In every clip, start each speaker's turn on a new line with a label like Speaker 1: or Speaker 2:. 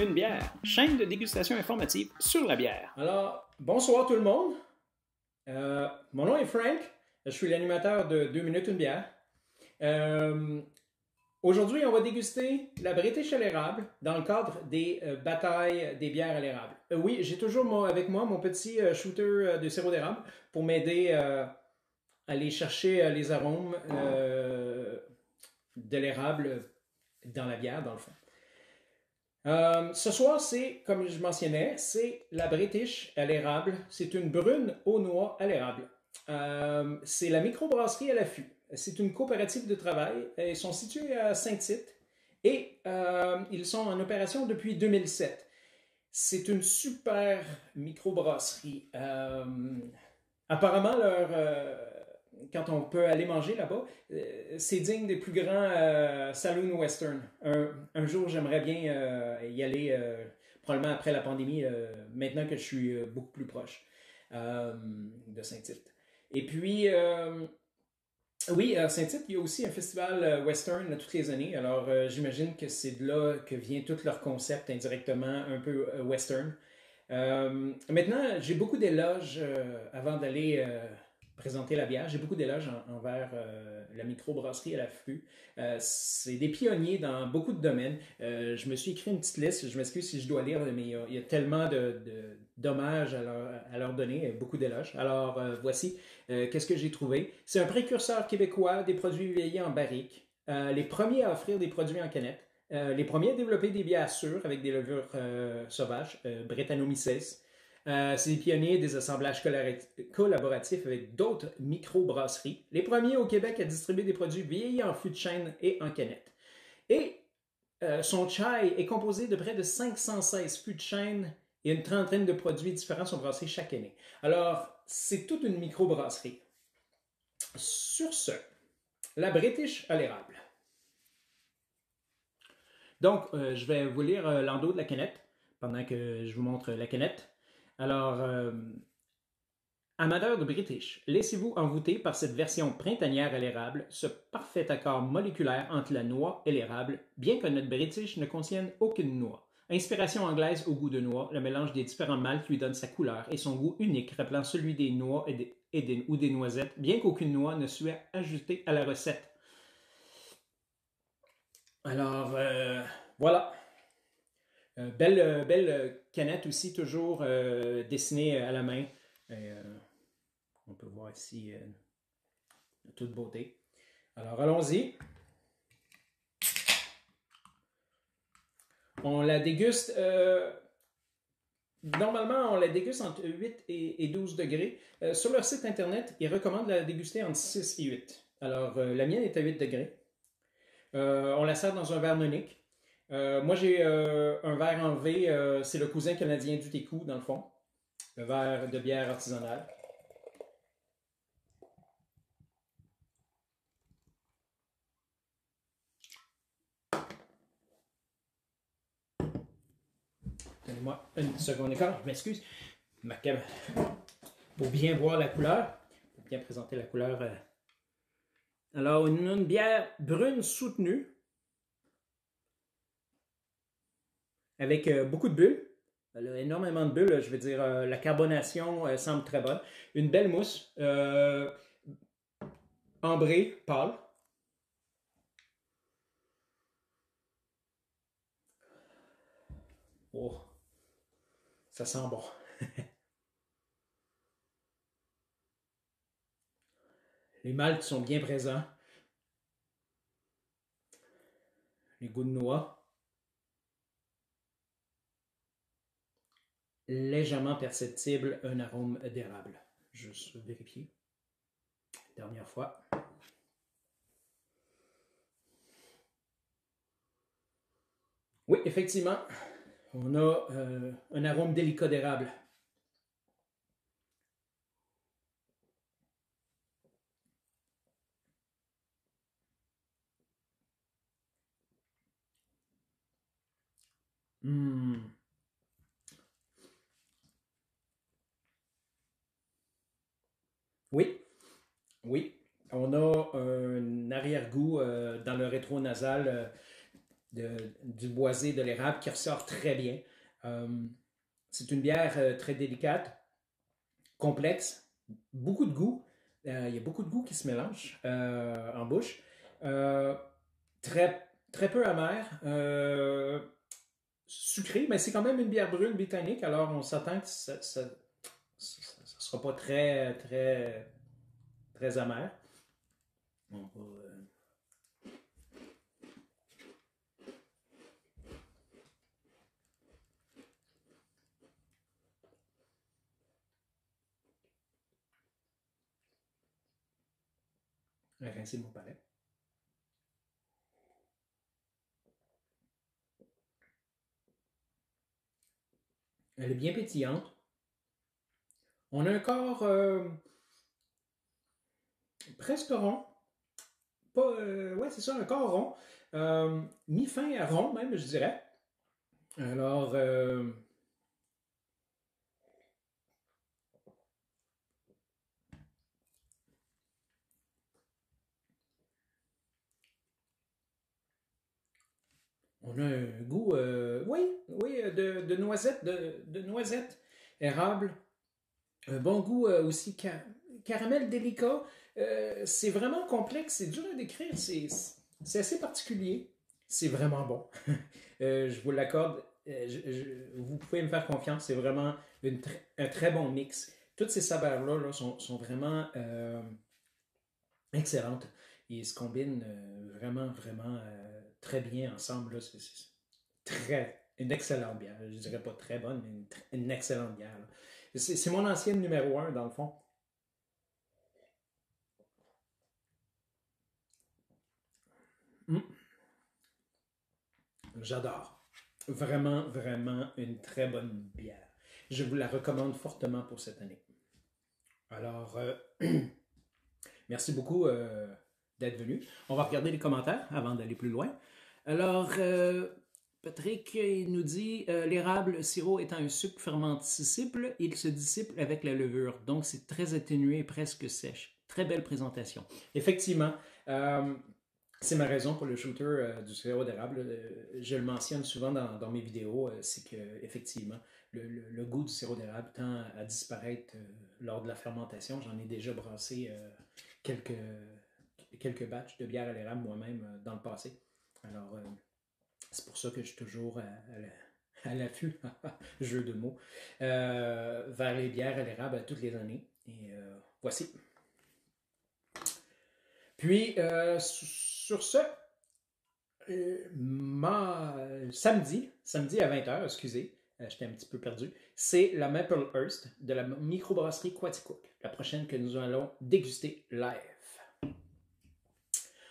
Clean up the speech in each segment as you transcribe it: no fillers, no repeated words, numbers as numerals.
Speaker 1: une bière, chaîne de dégustation informative sur la bière.
Speaker 2: Alors, bonsoir tout le monde. Mon nom est Frank. Je suis l'animateur de 2 minutes une bière. Aujourd'hui, on va déguster la British à l'érable dans le cadre des batailles des bières à l'érable. Oui, j'ai toujours avec moi mon petit shooter de sirop d'érable pour m'aider à aller chercher les arômes de l'érable dans la bière, dans le fond. Ce soir, c'est, comme je mentionnais, c'est la British à l'érable. C'est une brune aux noix à l'érable. C'est la microbrasserie à l'affût. C'est une coopérative de travail. Ils sont situés à Saint-Tite et ils sont en opération depuis 2007. C'est une super microbrasserie. Apparemment, quand on peut aller manger là-bas, c'est digne des plus grands saloons western. Un jour, j'aimerais bien y aller, probablement après la pandémie, maintenant que je suis beaucoup plus proche de Saint-Tite. Et puis, oui, à Saint-Tite, il y a aussi un festival western toutes les années. Alors, j'imagine que c'est de là que vient tout leur concept indirectement un peu western. Maintenant, j'ai beaucoup d'éloges avant d'aller présenter la bière. J'ai beaucoup d'éloges envers la microbrasserie à l'affût. C'est des pionniers dans beaucoup de domaines. Je me suis écrit une petite liste. Je m'excuse si je dois lire, mais il y a tellement d'hommages à leur donner, beaucoup d'éloges. Alors, voici qu'est-ce que j'ai trouvé. C'est un précurseur québécois des produits vieillis en barrique. Les premiers à offrir des produits en canette. Les premiers à développer des bières sûres avec des levures sauvages, Brettanomyces. C'est des pionniers des assemblages collaboratifs avec d'autres microbrasseries. Les premiers au Québec à distribuer des produits vieillis en fût de chêne et en canette. Et son chai est composé de près de 516 fûts de chêne et une trentaine de produits différents sont brassés chaque année. Alors, c'est toute une microbrasserie. Sur ce, la British à l'érable. Donc, je vais vous lire l'endos de la canette pendant que je vous montre la canette. Alors, amateurs de British, laissez-vous envoûter par cette version printanière à l'érable, ce parfait accord moléculaire entre la noix et l'érable, bien que notre British ne contienne aucune noix. Inspiration anglaise au goût de noix, le mélange des différents maltes lui donne sa couleur et son goût unique, rappelant celui des noix ou des noisettes, bien qu'aucune noix ne soit ajoutée à la recette. Alors, voilà. Belle canette aussi, toujours dessinée à la main. On peut voir ici de toute beauté. Alors, allons-y. On la déguste. Normalement, on la déguste entre 8 et 12 degrés. Sur leur site internet, ils recommandent la déguster entre 6 et 8. Alors, la mienne est à 8 degrés. On la sert dans un verre nonique. Moi, j'ai un verre en V, c'est le cousin canadien du Técou, dans le fond. Le verre de bière artisanale. Donnez-moi une seconde écart, je m'excuse. Pour bien voir la couleur, pour bien présenter la couleur. Alors, une bière brune soutenue, avec beaucoup de bulles. Elle a énormément de bulles, je veux dire, la carbonation semble très bonne. Une belle mousse, ambrée, pâle. Oh, ça sent bon. Les maltes sont bien présents. Les goûts de noix. Légèrement perceptible, un arôme d'érable. Juste vérifier. Dernière fois. Oui, effectivement, on a un arôme délicat d'érable. Oui, oui. On a un arrière-goût dans le rétro-nasal du boisé, de l'érable qui ressort très bien. C'est une bière très délicate, complexe, beaucoup de goût. Il y a beaucoup de goût qui se mélange en bouche. Très, très peu amer. Sucré, mais c'est quand même une bière brune britannique, alors on s'attend que ça ne sera pas très, très, très amer. On va, rincer mon palais. Elle est bien pétillante. On a un corps presque rond. Pas, ouais, c'est ça, un corps rond. Mi-fin à rond, même, je dirais. Alors, on a un goût, oui, de noisettes, de noisettes, érable. Un bon goût aussi, caramel délicat. C'est vraiment complexe, c'est dur à décrire, c'est assez particulier. C'est vraiment bon. Je vous l'accorde. Vous pouvez me faire confiance, c'est vraiment un très bon mix. Toutes ces saveurs-là là, sont vraiment excellentes. Ils se combinent vraiment, vraiment très bien ensemble. Là. C'est une excellente bière. Je dirais pas très bonne, mais une excellente bière. C'est mon ancienne numéro 1, dans le fond. Mm. J'adore. Vraiment, vraiment une très bonne bière. Je vous la recommande fortement pour cette année. Alors, merci beaucoup d'être venu. On va regarder les commentaires avant d'aller plus loin. Alors, Patrick il nous dit l'érable sirop étant un sucre fermenticible, il se dissipe avec la levure. Donc, c'est très atténué et presque sèche. Très belle présentation. Effectivement, c'est ma raison pour le shooter du sirop d'érable. Je le mentionne souvent dans mes vidéos. C'est que effectivement, le goût du sirop d'érable tend à disparaître lors de la fermentation. J'en ai déjà brassé quelques batchs de bière à l'érable moi-même dans le passé. Alors, c'est pour ça que je suis toujours à l'affût, jeu de mots, vers les bières à l'érable toutes les années. Et voici. Puis, sur ce, samedi à 20h, excusez, j'étais un petit peu perdu, c'est la Maple Hearst de la microbrasserie Quaticook, la prochaine que nous allons déguster live.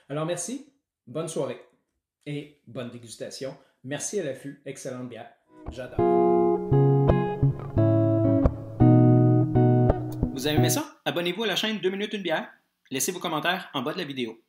Speaker 2: Alors merci, bonne soirée et bonne dégustation. Merci à l'affût, excellente bière, j'adore.
Speaker 1: Vous avez aimé ça? Abonnez-vous à la chaîne 2 minutes une bière. Laissez vos commentaires en bas de la vidéo.